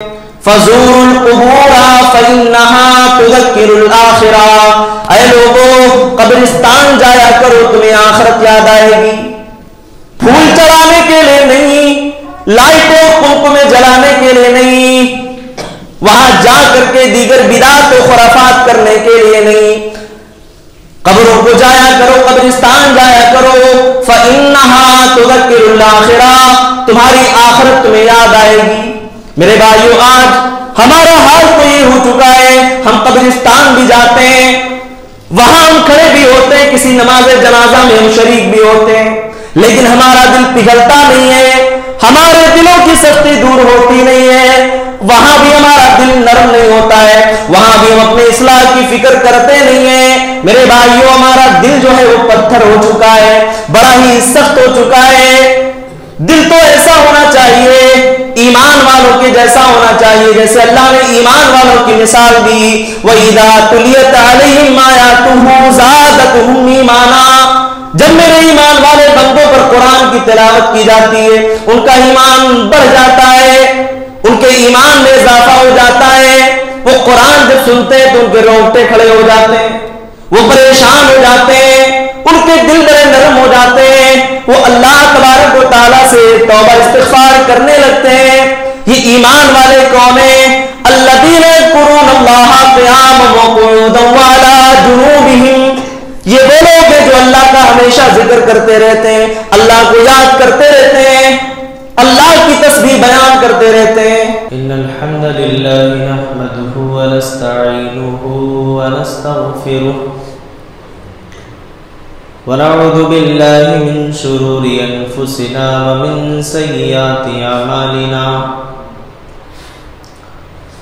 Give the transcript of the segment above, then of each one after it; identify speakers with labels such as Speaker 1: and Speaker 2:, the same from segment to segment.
Speaker 1: فزوروا القبور فإنها تذکر الآخرہ، اے لوگوں قبرستان جایا کرو تمہیں آخرت یاد آئے گی۔ پھول چڑھانے کے لیے نہیں، لائٹوں قمقمے جلانے کے لیے نہیں، وہاں جا کر کے دیگر بدعات و خرافات کرنے کے لیے نہیں، قبروں کو جایا کرو، قبرستان جایا کرو۔ فإنها تذکر الآخرہ، تمہاری آخرت تمہیں یاد آئے گی۔ میرے بھائیو، آج ہمارا حال تو یہ ہو چکا ہے، ہم قبرستان بھی جاتے ہیں، وہاں ہم کھڑے بھی ہوتے ہیں، کسی نماز جنازہ میں ہم شریک بھی ہوتے ہیں، لیکن ہمارا دل پگھلتا نہیں ہے، ہمارے دلوں کی سختی دور ہوتی نہیں ہے، وہاں بھی ہمارا دل نرم نہیں ہوتا ہے، وہاں بھی ہم اپنے اصلاح کی فکر کرتے نہیں ہیں۔ میرے بھائیو، ہمارا دل جو ہے وہ پتھر ہو چکا ہے، بڑا ہی سخت ہو چکا ہے۔ دل تو ایسا ہونا چاہیے، ایمان والوں کے جیسا ہونا چاہیے، جیسے اللہ نے ایمان والوں کی مثال دی، وَإِذَا تُلِيَتْ عَلَيْهِمْ آيَاتُهُ زَادَتْهُمْ ایمانا، جب میرے ایمان والے بندوں پر قرآن کی تلاوت کی جاتی ہے ان کا ایمان بڑھ جاتا ہے، ان کے ایمان میں اضافہ ہو جاتا ہے۔ وہ قرآن جب سنتے ہیں تو ان کے رونگٹے کھڑے ہو جاتے ہیں، وہ پریشان ہو جاتے ہیں، ان کے دل بڑے نرم ہو جاتے ہیں، وہ اللہ تبارک و تعالیٰ سے توبہ استغفار کرنے لگتے ہیں۔ یہ ایمان والے کون ہیں؟ الذین یذکرون اللہ قیاما وقعودا وعلی جنوبہم، یہ وہ لوگ ہیں جو اللہ کا ہمیشہ ذکر کرتے رہتے ہیں، اللہ کو یاد کرتے رہتے ہیں، اللہ کی تسبیح بیان کرتے رہتے ہیں۔
Speaker 2: ان الحمد للہ نحمده ونستعینه ونستغفره ونعوذ باللہ من شرور انفسنا ومن سیئات اعمالنا،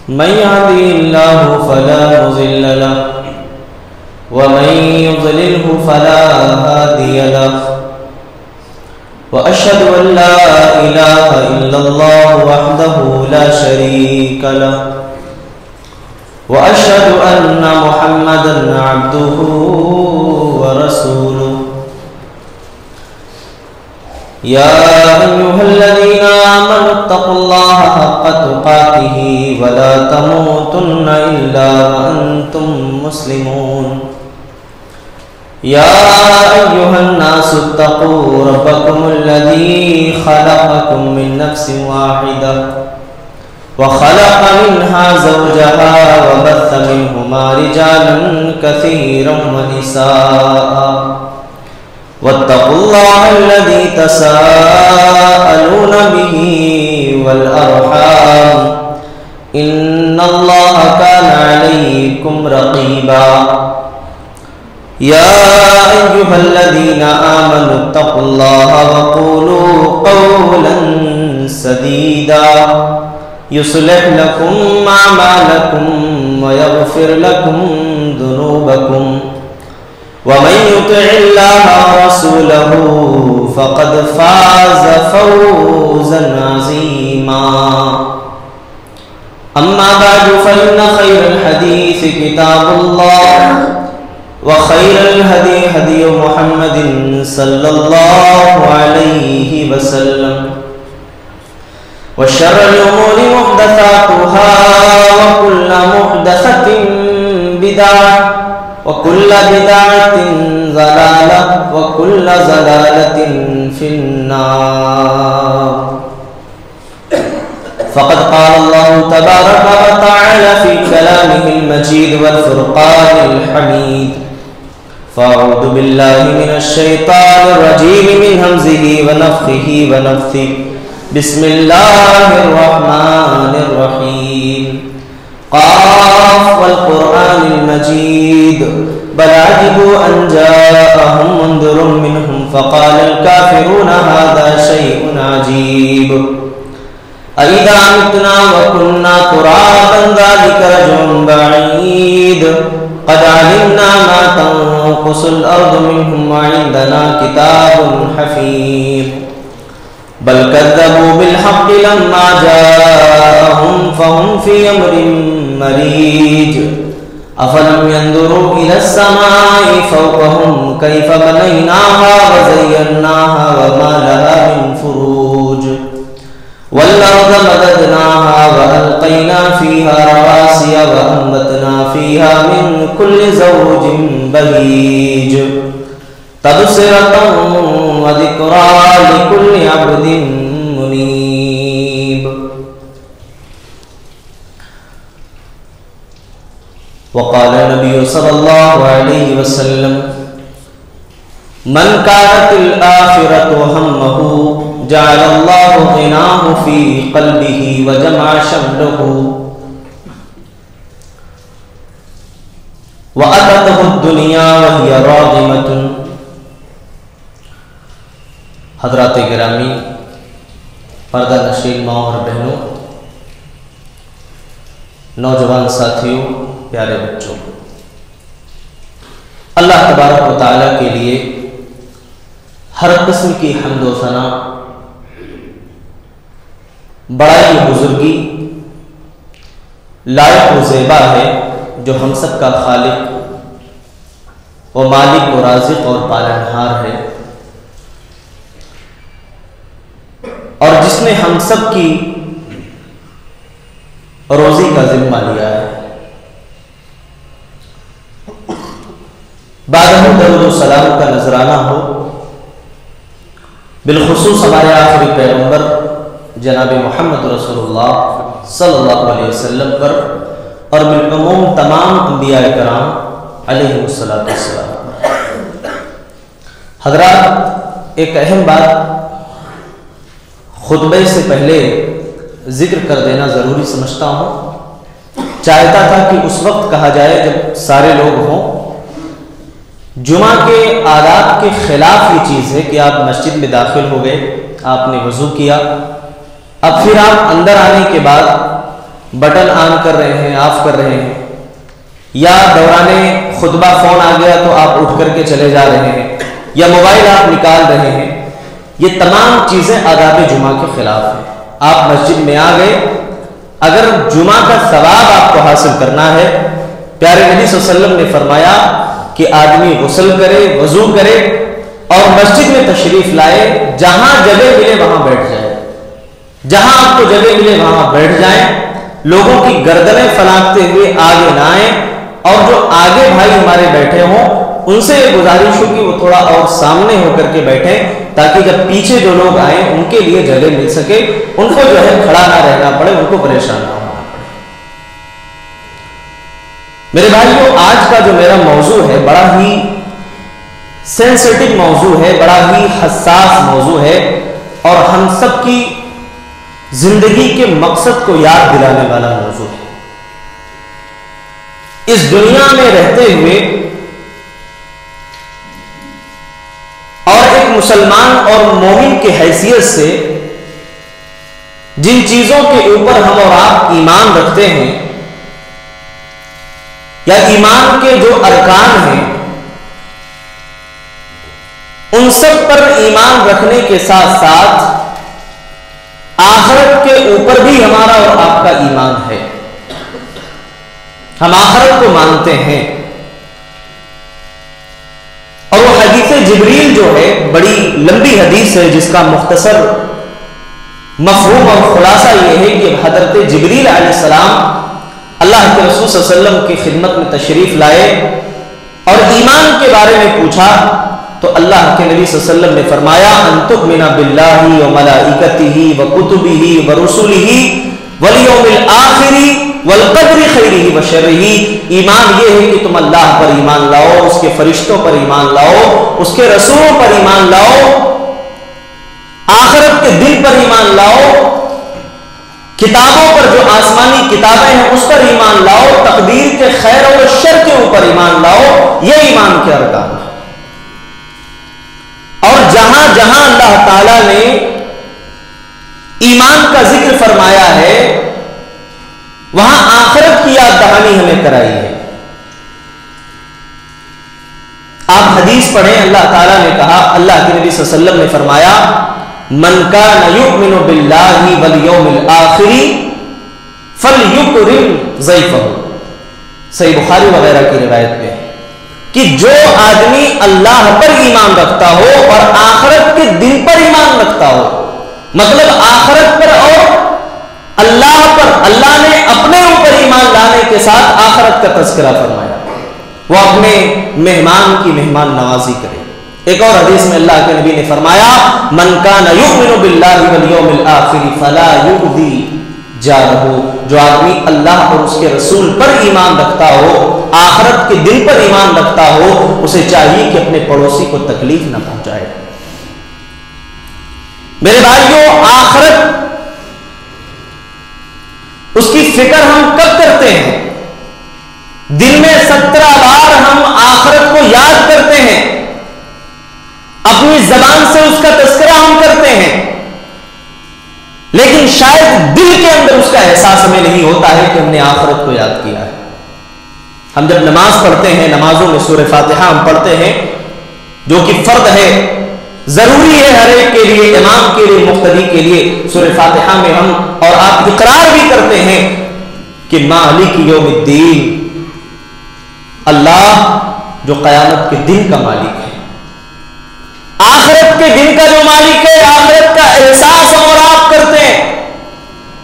Speaker 2: من يهده الله فلا مضل له ومن يضلله فلا هادي له، واشهد ان لا اله الا الله وحده لا شريك له، واشهد ان محمدا عبده ورسوله۔ يا أيها الذين آمنوا اتقوا الله حق تقاته ولا تموتن إلا وأنتم مسلمون۔ يا أيها الناس اتقوا ربكم الذي خلقكم من نفس واحدة وخلق منها زوجها وبث منهما رجالا كثيرا ونساء، واتقوا الله الذي تساءلون به والأرحام إن الله كان عليكم رقيبا۔ يا أيها الذين آمنوا اتقوا الله وقولوا قولا سديدا يصلح لكم أعمالكم ويغفر لكم ذنوبكم، ومن يطع الله ورسوله فقد فاز فوزا عظيما۔ أما بعد فإن خير الحديث كتاب الله، وخير الهدي هدي محمد صلى الله عليه وسلم، وشر الأمور محدثاتها، وكل محدثة بدعة، وكل بدعة ضلالة، وكل ضلالة في النار۔ فقد قال الله تبارك وتعالى في كلامه المجيد والفرقان الحميد، فأعوذ بالله من الشيطان الرجيم من همزه ونفخه ونفثه، بسم الله الرحمن الرحيم۔ قاف والقرآن المجيد، بل عجبوا أن جاءهم منذر منهم فقال الكافرون هذا شيء عجيب، أإذا متنا وكنا ترابا ذلك رجع بعيد، قد علمنا ما تنقص الأرض منهم وعندنا كتاب حفيظ، بل كذبوا بالحق لما جاءهم فهم في أمر مريج، أفلم ينظروا إلى السماء فوقهم كيف بنيناها وزيناها وما لها من فروج، والأرض مددناها وألقينا وألقينا فيها رواسي وأنبتنا فيها من كل زوج بهيج تبصرة وذكرى لكل عبد منيب. وقال النبي صلى الله عليه وسلم من كانت الآخرة همه جعل الله غناه في قلبه وجمع شمله وأتته الدنيا وهي راغمة. حضرات گرامی، پردہ نشین ماں اور بہنوں، نوجوان ساتھیوں، پیارے بچوں، اللہ تبارک و تعالیٰ کے لیے ہر قسم کی حمد و ثنا، بڑائی و بزرگی لائق و زیبا ہے، جو ہم سب کا خالق و مالک و رازق اور پالنہار ہے، اور جس نے ہم سب کی روزی کا ذمہ لیا ہے. بعدہ درود و سلام کا نذرانہ ہو بالخصوص ہمارے آخری پیغمبر جناب محمد رسول اللہ صلی اللہ علیہ وسلم پر، اور بالعموم تمام انبیاء کرام علیہ الصلوۃ والسلام. حضرات، ایک اہم بات خطبے سے پہلے ذکر کر دینا ضروری سمجھتا ہوں. چاہتا تھا کہ اس وقت کہا جائے جب سارے لوگ ہوں. جمعہ کے آداب کے خلاف یہ چیز ہے کہ آپ مسجد میں داخل ہو گئے، آپ نے وضو کیا، اب پھر آپ اندر آنے کے بعد بٹن آن کر رہے ہیں، آف کر رہے ہیں، یا دوران خطبہ فون آ گیا تو آپ اٹھ کر کے چلے جا رہے ہیں، یا موبائل آپ نکال رہے ہیں. یہ تمام چیزیں آداب جمعہ کے خلاف ہیں. آپ مسجد میں آ گئے، اگر جمعہ کا ثواب آپ کو حاصل کرنا ہے، پیارے نبی صلی اللہ علیہ وسلم نے فرمایا کہ آدمی غسل کرے، وضو کرے اور مسجد میں تشریف لائے، جہاں جگہ ملے وہاں بیٹھ جائے، جہاں آپ کو جگہ ملے وہاں بیٹھ جائیں، لوگوں کی گردنیں فلانکتے ہوئے آگے نہ آئیں، اور جو آگے بھائی ہمارے بیٹھے ہوں ان سے یہ گزارش ہو کہ وہ تھوڑا اور سامنے ہو کر کے بیٹھیں، تاکہ جب پیچھے جو لوگ آئیں ان کے لیے جگہ مل سکے، ان کو جو ہے کھڑا نہ رہنا پڑے، ان کو پریشان نہ ہونا پڑے. میرے بھائیوں، آج کا جو میرا موضوع ہے بڑا ہی سینسیٹیو موضوع ہے، بڑا ہی حساس موضوع ہے، اور ہم سب کی زندگی کے مقصد کو یاد دلانے والا موضوع ہے. اس دنیا میں رہتے ہوئے اور ایک مسلمان اور مومن کی حیثیت سے جن چیزوں کے اوپر ہم اور آپ ایمان رکھتے ہیں، یا ایمان کے جو ارکان ہیں، ان سب پر ایمان رکھنے کے ساتھ ساتھ آخرت کے اوپر بھی ہمارا اور آپ کا ایمان ہے. ہم آخرت کو مانتے ہیں، اور وہ حدیث جبریل جو ہے بڑی لمبی حدیث ہے، جس کا مختصر مفہوم اور خلاصہ یہ ہے کہ حضرت جبریل علیہ السلام اللہ کے رسول صلی اللہ علیہ وسلم کی خدمت میں تشریف لائے اور ایمان کے بارے میں پوچھا، تو اللہ کے نبی صلی اللہ علیہ وسلم نے فرمایا ان تؤمن باللہ وملائکتہ وکتبہ ورسلہ والیوم الآخر والقدر خیرہ وشرہ. ایمان یہ ہے کہ تم اللہ پر ایمان لاؤ، اس کے فرشتوں پر ایمان لاؤ، اس کے رسولوں پر ایمان لاؤ، آخرت کے دن پر ایمان لاؤ، کتابوں پر جو آسمانی کتابیں ہیں اس پر ایمان لاؤ، تقدیر کے خیر اور شر کے اوپر ایمان لاؤ. یہ ایمان کے ارکان ہے. اور جہاں جہاں اللہ تعالی نے ایمان کا ذکر فرمایا ہے، وہاں آخرت کی یاد دہانی ہمیں کرائی ہے. آپ حدیث پڑھیں، اللہ تعالیٰ نے کہا، اللہ کے نبی صلی اللہ علیہ وسلم نے فرمایا من کان یؤمن باللہ والیوم الآخر فلیکرم ضیفہ. صحیح بخاری وغیرہ کی روایت میں کہ جو آدمی اللہ پر ایمان رکھتا ہو اور آخرت کے دن پر ایمان رکھتا ہو، مطلب آخرت پر اور اللہ پر اللہ نے اپنے اوپر ایمان لانے کے ساتھ آخرت کا تذکرہ فرمایا، وہ اپنے مہمان کی مہمان نوازی کرے۔ ایک اور حدیث میں اللہ کے نبی نے فرمایا من کان یؤمن باللہ والیوم الآخر فلا یؤذی جارہ، جو آدمی اللہ اور اس کے رسول پر ایمان رکھتا ہو، آخرت کے دن پر ایمان رکھتا ہو، اسے چاہیے کہ اپنے پڑوسی کو تکلیف نہ پہنچائے۔ میرے بھائیوں، آخرت اس کی فکر ہم کب کرتے ہیں؟ دن میں 17 بار ہم آخرت کو یاد کرتے ہیں، اپنی زبان سے اس کا تذکرہ ہم کرتے ہیں، لیکن شاید دل کے اندر اس کا احساس ہمیں نہیں ہوتا ہے کہ ہم نے آخرت کو یاد کیا ہے۔ ہم جب نماز پڑھتے ہیں، نمازوں میں سورہ فاتحہ ہم پڑھتے ہیں جو کہ فرض ہے، ضروری ہے ہر ایک کے لیے، امام کے لیے، مقتدی کے لیے۔ سورہ فاتحہ میں ہم اور آپ اقرار بھی کرتے ہیں کہ مالک یوم الدین، اللہ جو قیامت کے دن کا مالک ہے، آخرت کے دن کا جو مالک ہے، آخرت کا احساس ہم اور آپ کرتے ہیں۔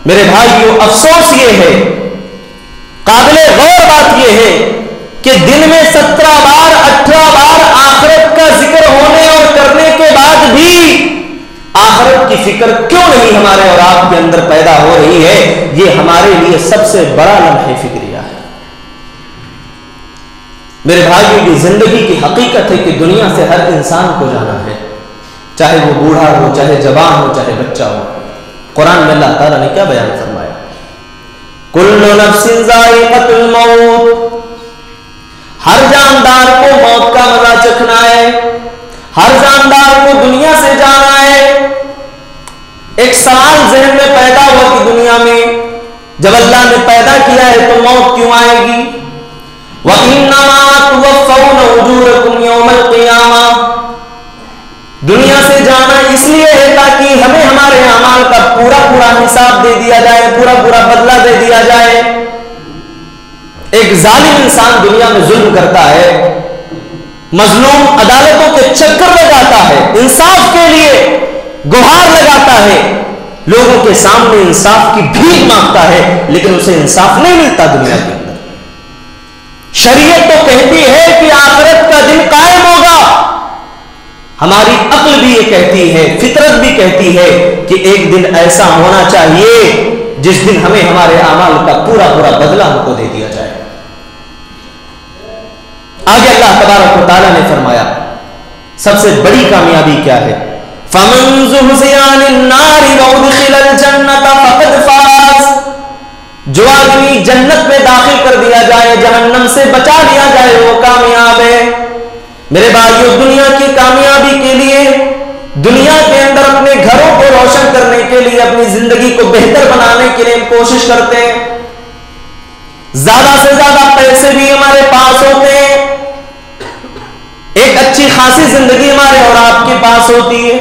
Speaker 2: میرے بھائیو، افسوس یہ ہے، قابل غور بات یہ ہے کہ دن میں 17 بار 18 بار آخرت کا ذکر ہونے اور کرنے کے بعد بھی آخرت کی فکر کیوں نہیں ہمارے اور آپ کے اندر پیدا ہو رہی ہے؟ یہ ہمارے لیے سب سے بڑا لمحہ فکریہ ہے۔ میرے بھائیو، یہ زندگی کی حقیقت ہے کہ دنیا سے ہر انسان کو جانا ہے، چاہے وہ بوڑھا ہو، چاہے جوان ہو، چاہے بچہ ہو۔ قرآن میں اللہ تعالیٰ نے کیا بیان فرمایا؟ کل نفس ذائقۃ الموت، ہر جاندار کو موت کا مزہ چکھنا ہے، ہر جاندار کو دنیا سے جانا ہے۔ ایک سوال ذہن میں پیدا ہوا کہ دنیا میں جب اللہ نے پیدا کیا ہے تو موت کیوں آئے گی؟ وَإِنَّمَا تُوَفَّوْنَ أُجُورَكُمْ يَوْمَ الْقِيَامَةِ، دنیا سے جانا اس لیے ہے تاکہ ہمیں ہمارے اعمال کا پورا پورا حساب دے دیا جائے، پورا پورا بدلہ دے دیا جائے۔ ایک ظالم انسان دنیا میں ظلم کرتا ہے، مظلوم عدالتوں کے چکر لگاتا ہے، انصاف کے لیے گہار لگاتا ہے، لوگوں کے سامنے انصاف کی بھیک مانگتا ہے، لیکن اسے انصاف نہیں ملتا دنیا کے اندر۔ شریعت تو کہتی ہے کہ آخرت کا دن قائم ہوگا، ہماری عقل بھی یہ کہتی ہے، فطرت بھی کہتی ہے کہ ایک دن ایسا ہونا چاہیے جس دن ہمیں ہمارے اعمال کا پورا پورا بدلہ ہم کو دے دیا جائے۔ آگے اللہ تبارک و تعالیٰ نے فرمایا سب سے بڑی کامیابی کیا ہے؟ فَمَن زُحْزِحَ عَنِ النَّارِ وَأُدْخِلَ الْجَنَّةَ فَقَدْ فَازَ، جو آدمی جنت میں داخل کر دیا جائے، جہنم سے بچا دیا جائے، وہ کامیاب ہے۔ میرے بھائیو، دنیا کی کامیابی کے لیے، دنیا کے اندر اپنے گھروں کو روشن کرنے کے لیے، اپنی زندگی کو بہتر بنانے کے لیے کوشش کرتے ہیں، زیادہ سے زیادہ پیسے بھی ہمارے پاس ہوتے ہیں، ایک اچھی خاصی زندگی ہمارے اور آپ کے پاس ہوتی ہے،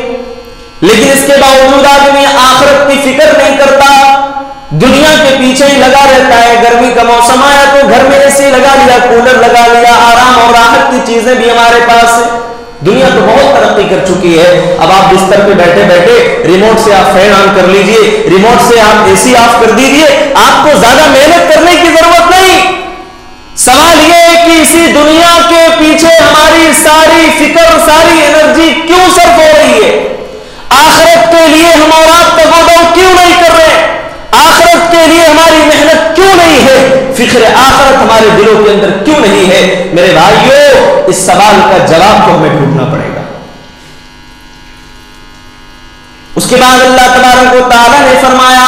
Speaker 2: لیکن اس کے باوجود آدمی آخرت کی فکر نہیں کرتا، دنیا کے پیچھے ہی لگا رہتا ہے۔ گرمی کا موسم آیا تو گھر میں اے سی لگا لیا، کولر لگا لیا، آرام اور راحت کی چیزیں بھی ہمارے پاس ہیں۔ دنیا تو بہت ترقی کر چکی ہے، اب آپ بستر پہ بیٹھے بیٹھے ریموٹ سے آپ فین آن کر لیجئے، ریموٹ سے آپ اے سی آف کر دیجئے، آپ کو زیادہ محنت کرنے کی ضرورت نہیں۔ سوال یہ ہے کہ اسی دنیا کے پیچھے ہماری ساری فکر، ساری انرجی کیوں صرف ہو رہی ہے؟ آخرت کے لیے ہم اور آپ تگودو کیوں نہیں کر رہے؟ آخرت کے لیے ہماری محنت کیوں نہیں ہے؟ فکر آخرت ہمارے دلوں کے اندر کیوں نہیں ہے؟ میرے بھائیو، اس سوال کا جواب تو ہمیں ڈھونڈنا پڑے گا۔ اس کے بعد اللہ تبارک و تعالیٰ نے فرمایا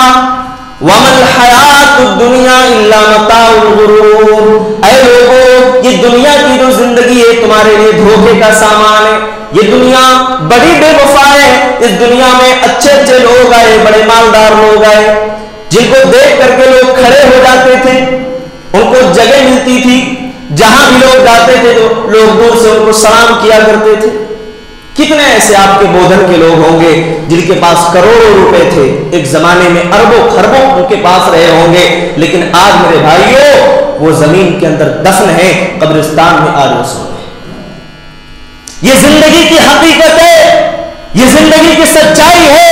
Speaker 2: وَمَا الْحَيَاةُ الدُّنْيَا إِلَّا مَتَاعُ الْغُرُورِ، اے لوگو، یہ دنیا کی جو زندگی ہے تمہارے لیے دھوکے کا سامان ہے۔ یہ دنیا بڑی بے وفا ہے، اس دنیا میں اچھے اچھے لوگ آئے، بڑے مالدار لوگ آئے، جن کو دیکھ کر کے لوگ کھڑے ہو جاتے تھے، ان کو جگہ ملتی تھی، جہاں بھی لوگ جاتے تھے تو لوگ دور سے ان کو سلام کیا کرتے تھے۔ کتنے ایسے آپ کے بودھن کے لوگ ہوں گے جن کے پاس کروڑوں روپے تھے، ایک زمانے میں اربوں خربوں ان کے پاس رہے ہوں گے، لیکن آج میرے بھائیوں وہ زمین کے اندر دفن ہے، قبرستان میں آج وہ سو ہے۔ یہ زندگی کی حقیقت ہے، یہ زندگی کی سچائی ہے۔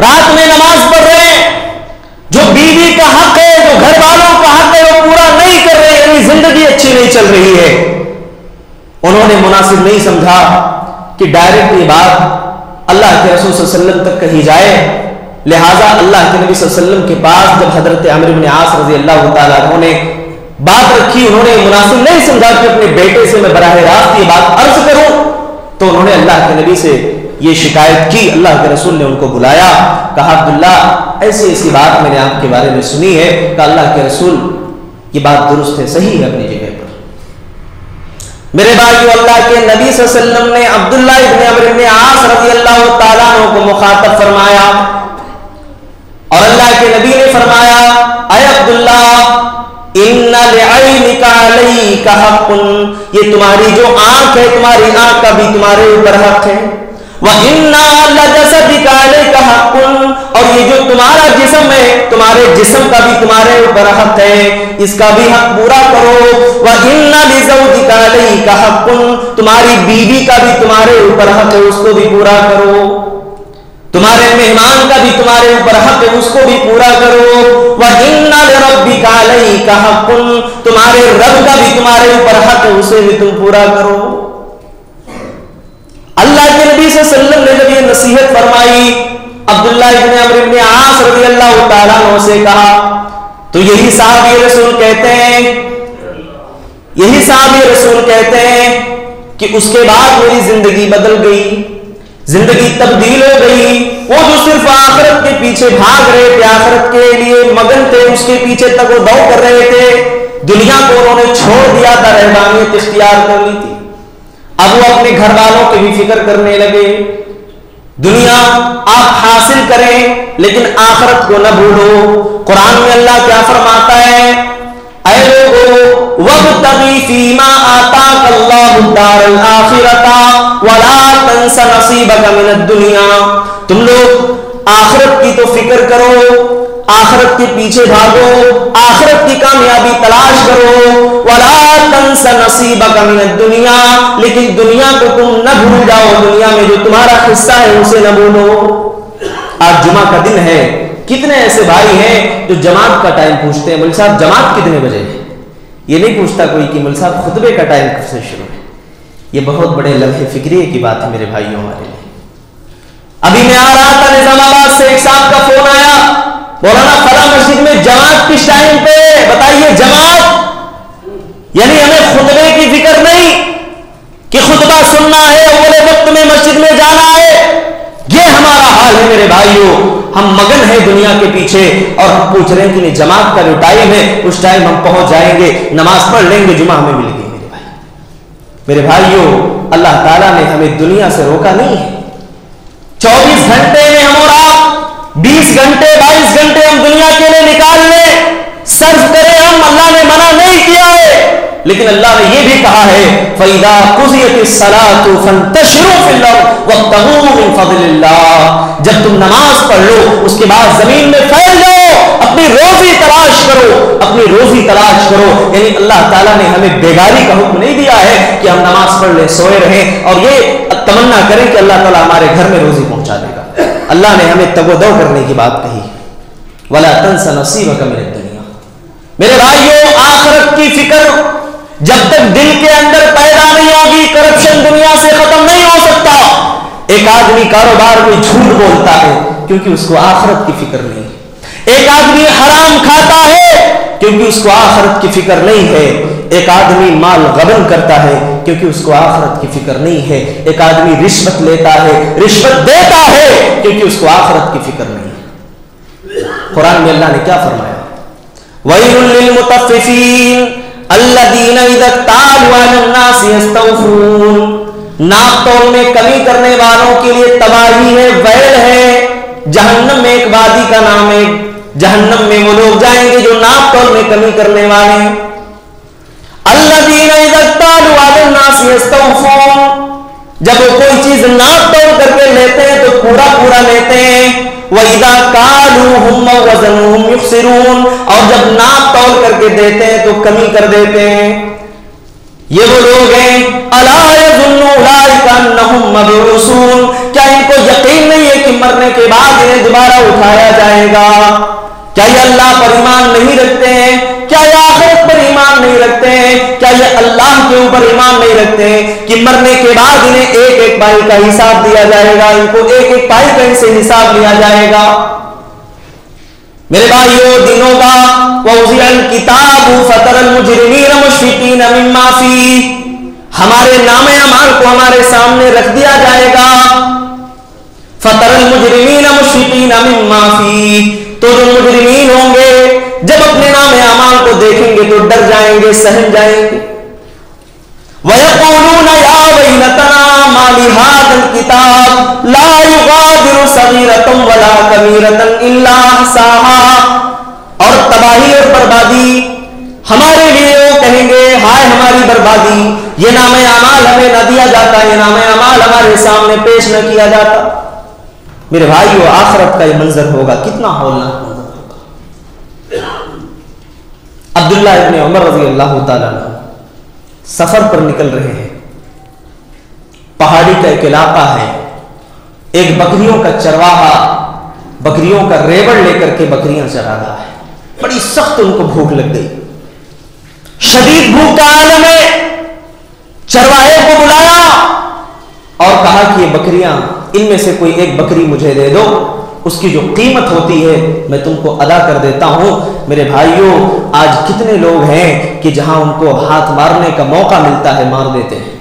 Speaker 1: رات میں نماز پڑھ رہے ہیں، جو بیوی کا حق ہے، جو گھر والوں کا حق ہے وہ پورا نہیں کر رہے، یعنی زندگی اچھی نہیں چل رہی ہے. انہوں نے مناسب نہیں سمجھا کہ ڈائریکٹ یہ بات اللہ کے رسول صلی اللہ علیہ وسلم تک کہی جائے. لہٰذا اللہ کے نبی صلی اللہ علیہ وسلم کے پاس جب حضرت عمرو بن عاص رضی اللہ تعالیٰ عنہ نے بات رکھی، انہوں نے مناسب نہیں سمجھا کہ اپنے بیٹے سے میں براہ راست یہ بات عرض کروں، تو انہوں نے اللہ کے نبی سے یہ شکایت کی. اللہ کے رسول نے ان کو بلایا، کہا عبداللہ ایسی ایسی بات میں نے آپ کے بارے میں سنی ہے. کہ اللہ کے رسول یہ بات درست ہے، صحیح ہے اپنی جگہ پر. میرے بھائیو، اللہ کے نبی صلی اللہ علیہ وسلم نے عبداللہ ابن عمرو بن عاص رضی اللہ تعالیٰ عنہ کو مخاطب فرمایا اور اللہ کے نبی نے فرمایا، اے عبداللہ ان لعینک علیک حق، یہ تمہاری جو آنکھ ہے، تمہاری آنکھ کا بھی تمہارے اوپر حق ہے. وَإِنَّ لَجَسَدِكَ عَلَيْكَ حَقٌّ، اور یہ جو تمہارا جسم ہے، تمہارے جسم کا بھی تمہارے اوپر حق ہے، اس کا بھی حق پورا کرو. وَإِنَّ لِزَوْجِكَ عَلَيْكَ حَقٌّ، تمہاری بیوی کا بھی تمہارے اوپر حق ہے، اس کو بھی پورا کرو. تمہارے مہمان کا بھی تمہارے اوپر حق ہے، اس کو بھی پورا کرو. وَإِنَّ لِرَبِّكَ عَلَيْكَ حَقٌّ، تمہارے رب کا بھی تمہارے اوپر حق ہے، اسے بھی تم پورا کرو. اللہ کے نبی صلی اللہ علیہ وسلم نے جب یہ نصیحت فرمائی، عبداللہ ابن عمرو بن عاص رضی اللہ تعالیٰ عنہ سے کہا، تو یہی صحابی رسول کہتے ہیں کہ اس کے بعد میری زندگی بدل گئی، زندگی تبدیل ہو گئی. وہ جو صرف آخرت کے پیچھے بھاگ رہے تھے، آخرت کے لیے مگن تھے، اس کے پیچھے تک وہ دو کر رہے تھے، دنیا کو انہوں نے چھوڑ دیا تھا، رہبانیت اختیار کر لی تھی. اب وہ اپنے گھر والوں کی بھی فکر کرنے لگے. دنیا آپ حاصل کریں لیکن آخرت کو نہ بھولو. قرآن میں اللہ کیا فرماتا ہے، اے لوگو وابتغی فیما آتاک اللہ الدار الآخرۃ ولا تنس نصیبک من الدنیا، تم لوگ آخرت کی تو فکر کرو، آخرت کے پیچھے بھاگو، آخرت کی کامیابی تلاش کرو. ولا تنس نصیبک من الدنیا، لیکن دنیا کو تم نہ بھول جاؤ، دنیا میں جو تمہارا حصہ ہے اسے نہ بھولو. آج جمعہ کا دن ہے، کتنے ایسے بھائی ہیں جو جماعت کا ٹائم پوچھتے ہیں، مول صاحب جماعت کتنے بجے ہے؟ یہ نہیں پوچھتا کوئی کہ مول صاحب خطبے کا ٹائم کب سے شروع ہے. یہ بہت بڑے لمحے فکریے کی بات ہے میرے بھائیوں ہمارے لیے. ابھی میں آ رہا تھا نظام آباد سے، ایک صاحب کا فون آیا، مولانا فلاں مسجد میں جماعت کس ٹائم پہ؟ بتائیے جماعت، یعنی ہمیں خطبے کی فکر نہیں کہ خطبہ سننا ہے، اول وقت میں مسجد میں جانا ہے. یہ ہمارا حال ہے میرے بھائیوں. ہم مگن ہیں دنیا کے پیچھے اور ہم پوچھ رہے ہیں کہ جماعت کا جو ٹائم ہے اس ٹائم ہم پہنچ جائیں گے، نماز پڑھ لیں گے، جمعہ ہمیں مل گئی. میرے بھائیوں، اللہ تعالیٰ نے ہمیں دنیا سے روکا نہیں ہے. 24 گھنٹے میں ہم اور آپ 20 گھنٹے 22 گھنٹے ہم دنیا کے لیے نکال لیں، صرف کریں ہم، اللہ نے منع نہیں کیا ہے. لیکن اللہ نے یہ بھی کہا ہے فَإِذَا قُضِيَتِ الصَّلَاةُ فَانتَشِرُوا فِي الْأَرْضِ وَابْتَغُوا مِن فَضْلِ اللَّهِ، جب تم نماز پڑھ لو اس کے بعد زمین میں پھیل جاؤ، اپنی روزی تلاش کرو، اپنی روزی تلاش کرو. یعنی اللہ تعالیٰ نے ہمیں بیگاری کا حکم نہیں دیا ہے کہ ہم نماز پڑھ لیں، سوئے رہیں اور یہ تمنا کریں کہ اللہ تعالیٰ ہمارے گھر میں روزی پہنچا دے گا. اللہ نے ہمیں تگ و دو کرنے کی بات کہی. وَلَا تَنْسَ نَصِيبَكَ مِنَ الدُّنْيَا. میرے بھائیوں، آخرت کی فکر جب تک دل کے اندر پیدا نہیں ہوگی، کرپشن دنیا سے ختم نہیں ہو سکتا. ایک آدمی کاروبار میں جھوٹ بولتا ہے کیونکہ اس کو آخرت کی فکر نہیں ہے. ایک آدمی حرام کھاتا ہے کیونکہ اس کو آخرت کی فکر نہیں ہے. ایک آدمی مال غبن کرتا ہے کیونکہ اس کو آخرت کی فکر نہیں ہے. ایک آدمی رشوت لیتا ہے، رشوت دیتا ہے کیونکہ اس کو آخرت کی فکر نہیں ہے. قرآن میں اللہ نے کیا فرمایا، وَيْلٌ لِّلْمُطَفِّفِينَ الَّذِينَ إِذَا اكْتَالُوا عَلَى النَّاسِ يَسْتَوْفُونَ. ناپ تول میں کمی کرنے والوں کے لیے تباہی ہے، ویل ہے. جہنم میں ایک وادی کا نام ہے، جہنم میں وہ لوگ جائیں گے جو ناپ تول میں کمی کرنے والے ہیں. الَّذِينَ إِذَا اكْتَالُوا عَلَى النَّاسِ يَسْتَوْفُونَ، جب وہ کوئی چیز ناپ تول کر کے لیتے ہیں تو پورا پورا لیتے ہیں. وَإِذَا كَالُوهُمْ أَوْ وَزَنُوهُمْ يُخْسِرُونَ، اور جب ناپ تول کر کے دیتے ہیں تو کمی کر دیتے ہیں. یہ وہ لوگ ہیں، أَلَا يَظُنُّ أُولَٰئِكَ انہم مبعوثون، کیا ان کو یقین نہیں ہے کہ مرنے کے بعد انہیں دوبارہ اٹھایا جائے گا؟ کیا یہ اللہ پر ایمان نہیں رکھتے ہیں؟ کیا یہ آخرت پر ایمان نہیں رکھتے ہیں؟ کیا یہ اللہ کے اوپر ایمان نہیں رکھتے ہیں کہ مرنے کے بعد انہیں ایک ایک پائی کا حساب دیا جائے گا، ان کو ایک ایک پائی کا ان سے حساب لیا جائے گا؟ میرے بھائیو دینوں کا وَوُضِعَ الْكِتَابُ فَتَرَى الْمُجْرِمِينَ مُشْفِقِينَ مِمَّا فِيهِ، ہمارے نام اعمال کو ہمارے سامنے رکھ دیا جائے گا. فَتَرَى الْمُجْرِمِينَ مُشْفِقِينَ مِمَّا فِيهِ، تو جو مجرمین ہوں گے جب اپنے نام اعمال کو دیکھیں گے تو ڈر جائیں گے، سہم جائیں گے. وَيَقُولُونَ يَا وَيْلَتَنَا مَا لِهَذَا الْكِتَابِ لَا يُغَادِرُ صَغِيرَةً وَلَا كَبِيرَةً إِلَّا أَحْصَاهَا، اور تباہی اور بربادی ہمارے لیے. وہ کہیں گے ہائے ہماری بربادی، یہ نام اعمال ہمیں نہ دیا جاتا، یہ نام اعمال ہمارے سامنے پیش نہ کیا جاتا. میرے بھائیو آخرت کا یہ منظر ہوگا، کتنا ہولناک منظر ہوگا. عبداللہ ابن عمر رضی اللہ تعالیٰ عنہ سفر پر نکل رہے ہیں. پہاڑی کا ایک علاقہ ہے، ایک بکریوں کا چرواہا بکریوں کا ریوڑ لے کر کے بکریاں چرا رہا ہے. بڑی سخت ان کو بھوک لگ گئی، شدید بھوک کا عالم ہے. چرواہے کو بلایا اور کہا کہ یہ بکریاں، ان میں سے کوئی ایک بکری مجھے دے دو، اس کی جو قیمت ہوتی ہے میں تم کو ادا کر دیتا ہوں. میرے بھائیوں آج کتنے لوگ ہیں کہ جہاں ان کو ہاتھ مارنے کا موقع ملتا ہے مار دیتے ہیں.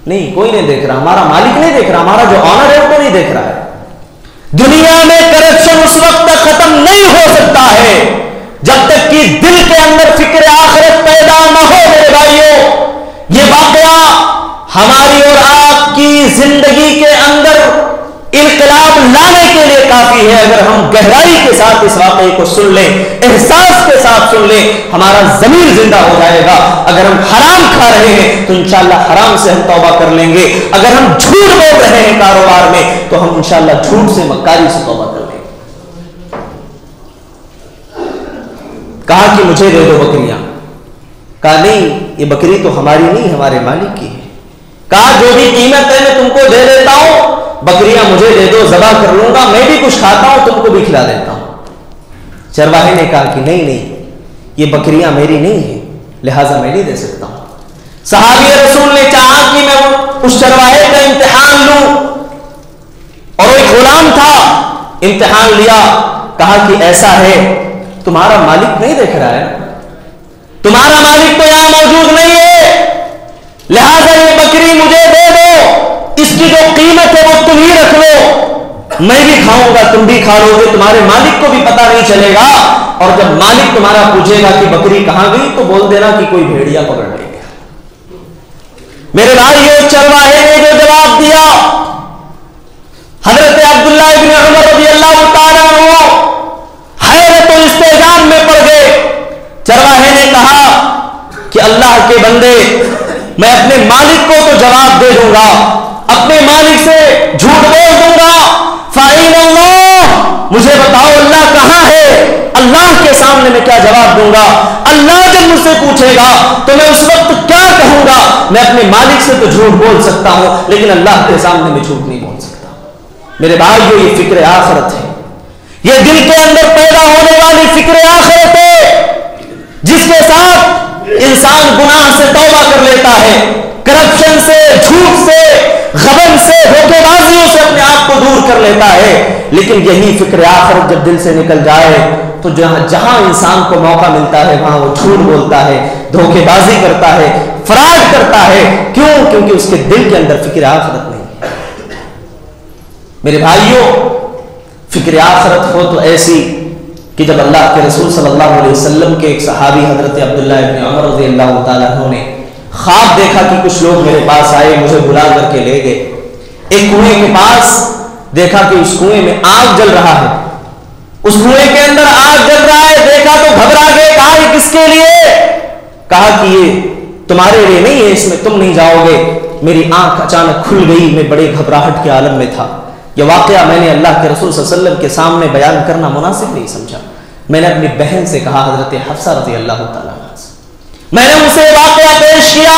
Speaker 1: نہیں، کوئی نہیں دیکھ رہا، ہمارا مالک نہیں دیکھ رہا، ہمارا جو آنر ہے وہ نہیں دیکھ رہا ہے. دنیا میں کرپشن اس وقت تک ختم نہیں ہو سکتا ہے جب تک کہ دل کے اندر فکر آخرت پیدا نہ ہو. میرے بھائیوں یہ واقعہ ہماری اور آپ کی زندگی کے اندر انقلاب لانے کے لیے کافی ہے. اگر ہم گہرائی کے ساتھ اس واقعے کو سن لیں، احساس کے ساتھ سن لیں، ہمارا ضمیر زندہ ہو جائے گا. اگر ہم حرام کھا رہے ہیں تو انشاءاللہ حرام سے ہم توبہ کر لیں گے. اگر ہم جھوٹ بول رہے ہیں کاروبار میں تو ہم انشاءاللہ جھوٹ سے، مکاری سے توبہ کر لیں گے. کہا کہ مجھے دے دو بکریاں. کہا نہیں، یہ بکری تو ہماری نہیں، ہمارے مالک کی ہے. کہا جو بھی قیمت ہے میں تم کو دے دیتا ہوں، بکریاں مجھے دے دو، ذبح کر لوں گا، میں بھی کچھ کھاتا ہوں، تم کو بھی کھلا دیتا ہوں. چرواہے نے کہا کہ نہیں نہیں، یہ بکریاں میری نہیں ہیں، لہٰذا میں نہیں دے سکتا ہوں. صحابی رسول نے چاہا کہ میں اس چرواہے کا امتحان لوں، اور وہ ایک غلام تھا، امتحان لیا. کہا کہ ایسا ہے تمہارا مالک نہیں دیکھ رہا ہے، تمہارا مالک تو یہاں موجود نہیں ہے، لہذا یہ بکری مجھے دے دو، اس کی جو قیمت ہے وہ تم ہی رکھ لو، میں بھی کھاؤں گا، تم بھی کھا لو گے، تمہارے مالک کو بھی پتہ نہیں چلے گا. اور جب مالک تمہارا پوچھے گا کہ بکری کہاں گئی تو بول دینا کہ کوئی بھیڑیا پکڑ لے گیا. میرے بھائی یہ چرواہے نے جو جواب دیا، حضرت عبداللہ ابن عمر رضی اللہ تعالیٰ عنہ حیرت و استعجاب میں پڑ گئے. چرواہے نے کہا کہ اللہ کے بندے، میں اپنے مالک کو تو جواب دے دوں گا، اپنے مالک سے جھوٹ بول دوں گا. فَأَيْنَ اللَّهُ، مجھے بتاؤ اللہ کہاں ہے؟ اللہ کے سامنے میں کیا جواب دوں گا؟ اللہ جب مجھ سے پوچھے گا تو میں اس وقت کیا کہوں گا؟ میں اپنے مالک سے تو جھوٹ بول سکتا ہوں لیکن اللہ کے سامنے میں جھوٹ نہیں بول سکتا. میرے بھائیو یہ فکر آخرت ہے، یہ دل کے اندر پیدا ہونے والی فکر آخرت ہے جس کے ساتھ انسان گناہ سے توبہ کر لیتا ہے، کرپشن سے، جھوٹ سے، غبن سے، دھوکے بازیوں سے اپنے آپ کو دور کر لیتا ہے. لیکن یہی فکر آخرت جب دل سے نکل جائے تو جہاں انسان کو موقع ملتا ہے وہاں وہ جھوٹ بولتا ہے، دھوکے بازی کرتا ہے، فراڈ کرتا ہے. کیوں؟ کیونکہ اس کے دل کے اندر فکر آخرت نہیں. میرے بھائیوں فکر آخرت ہو تو ایسی کہ جب اللہ کے رسول صلی اللہ علیہ وسلم کے ایک صحابی حضرت عبداللہ ابن عمر رضی اللہ تعالیٰ عنہ نے خواب دیکھا کہ کچھ لوگ میرے پاس آئے، مجھے بلا کر کے لے گئے ایک کنویں کے پاس. دیکھا کہ اس کنویں میں آگ جل رہا ہے، اس کنویں کے اندر آگ جل رہا ہے. دیکھا تو گھبرا گئے. کہا یہ کس کے لیے؟ کہا کہ یہ تمہارے لیے نہیں ہے، اس میں تم نہیں جاؤ گے. میری آنکھ اچانک کھل گئی، میں بڑے گھبراہٹ کے عالم میں تھا. یہ واقعہ میں نے اللہ کے رسول صلی اللہ علیہ وسلم کے سامنے بیان کرنا مناسب نہیں سمجھا. میں نے اپنی بہن سے کہا، حضرت حفصہ رضی اللہ تعالیٰ عنہ سے، میں نے ان سے واقعہ پیش کیا.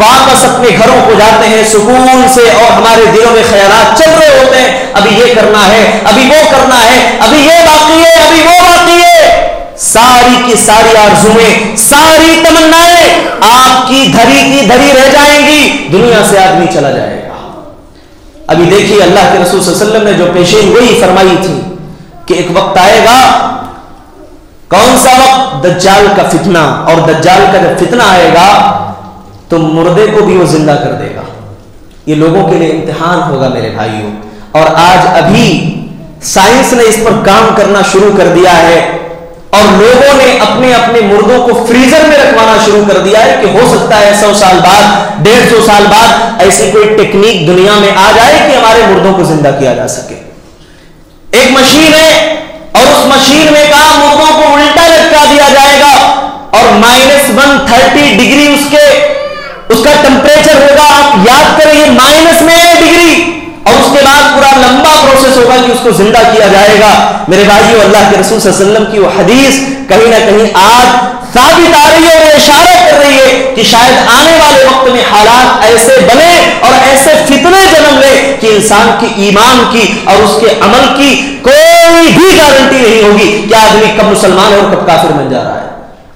Speaker 1: واپس اپنے گھروں کو جاتے ہیں سکون سے، اور ہمارے دلوں میں خیالات چل رہے ہوتے ہیں، ابھی یہ کرنا ہے، ابھی وہ کرنا ہے، ابھی یہ باقی ہے، ابھی وہ باقی ہے۔ ساری کی ساری آرزویں، ساری تمنائیں آپ کی دھری رہ جائیں گی، دنیا سے آدمی چلا جائے گا۔ ابھی دیکھیے اللہ کے رسول صلی اللہ علیہ وسلم نے جو پیشین گوئی فرمائی تھی کہ ایک وقت آئے گا، کون سا وقت؟ دجال کا فتنہ، اور دجال کا جب فتنہ آئے گا تو مردے کو بھی وہ زندہ کر دے گا۔ یہ لوگوں کے لیے امتحان ہوگا میرے بھائیوں، اور آج ابھی سائنس نے اس پر کام کرنا شروع کر دیا ہے، اور لوگوں نے اپنے اپنے مردوں کو فریزر میں رکھوانا شروع کر دیا ہے کہ ہو سکتا ہے 100 سال بعد، 150 سال بعد ایسی کوئی ٹیکنیک دنیا میں آ جائے کہ ہمارے مردوں کو زندہ کیا جا سکے۔ ایک مشین ہے، اور اس مشین میں کہا مردوں کو الٹا لٹکا دیا جائے گا، اور -130 ڈگری اس کا ٹمپریچر ہوگا۔ آپ یاد کریں یہ مائنس میں ہے ڈگری، اور اس کے بعد پورا لمبا پروسیس ہوگا کہ اس کو زندہ کیا جائے گا۔ میرے بھائیو، اللہ کے رسول صلی اللہ علیہ وسلم کی وہ حدیث کہیں نہ کہیں آج ثابت آ رہی ہے اور اشارہ کر رہی ہے کہ شاید آنے والے وقت میں حالات ایسے بنے اور ایسے فتنے جنم لے کہ انسان کی ایمان کی اور اس کے عمل کی کوئی بھی گارنٹی نہیں ہوگی کہ آدمی کب مسلمان اور کب کافر بن جا رہا ہے۔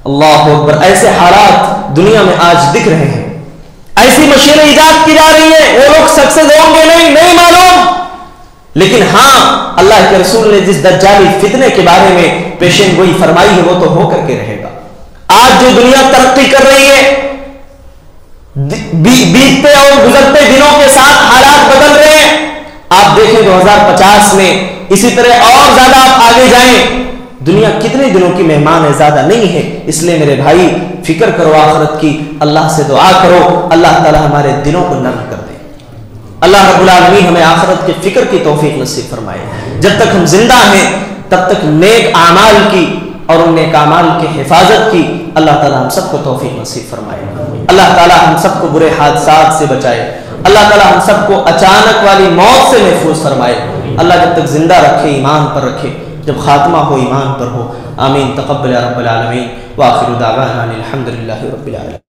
Speaker 1: اللہ اکبر! ایسے حالات دنیا میں آج دکھ رہے ہیں، ایسی مشینیں ایجاد کی جا رہی ہیں، وہ لوگ سکسیس ہوں گے نہیں معلوم، لیکن ہاں اللہ کے رسول نے جس دجالی فتنے کے بارے میں پیشین گوئی فرمائی ہے وہ تو ہو کر کے رہے گا۔ آج جو دنیا ترقی کر رہی ہے، بیتتے اور گزرتے دنوں کے ساتھ حالات بدل رہے ہیں۔ آپ دیکھیں 2050 میں اسی طرح اور زیادہ آپ آگے جائیں، دنیا کتنے دنوں کی مہمان ہے، زیادہ نہیں ہے۔ اس لیے میرے بھائی فکر کرو آخرت کی، اللہ سے دعا کرو اللہ تعالی ہمارے دلوں کو نرم کر دے۔ اللہ رب العالمین ہمیں آخرت کے فکر کی توفیق نصیب فرمائے۔ جب تک ہم زندہ ہیں تب تک نیک اعمال کی اور ان نیک اعمال کی حفاظت کی اللہ تعالی ہم سب کو توفیق نصیب فرمائے۔ اللہ تعالی ہم سب کو برے حادثات سے بچائے، اللہ تعالی ہم سب کو اچانک والی موت سے محفوظ فرمائے۔ اللہ جب تک زندہ رکھے ایمان پر رکھے، جب خاتمہ ہو ایمان پر ہو۔ آمین۔ تقبل یا رب العالمین، وآخر دعوانا الحمدللہ رب العالمین۔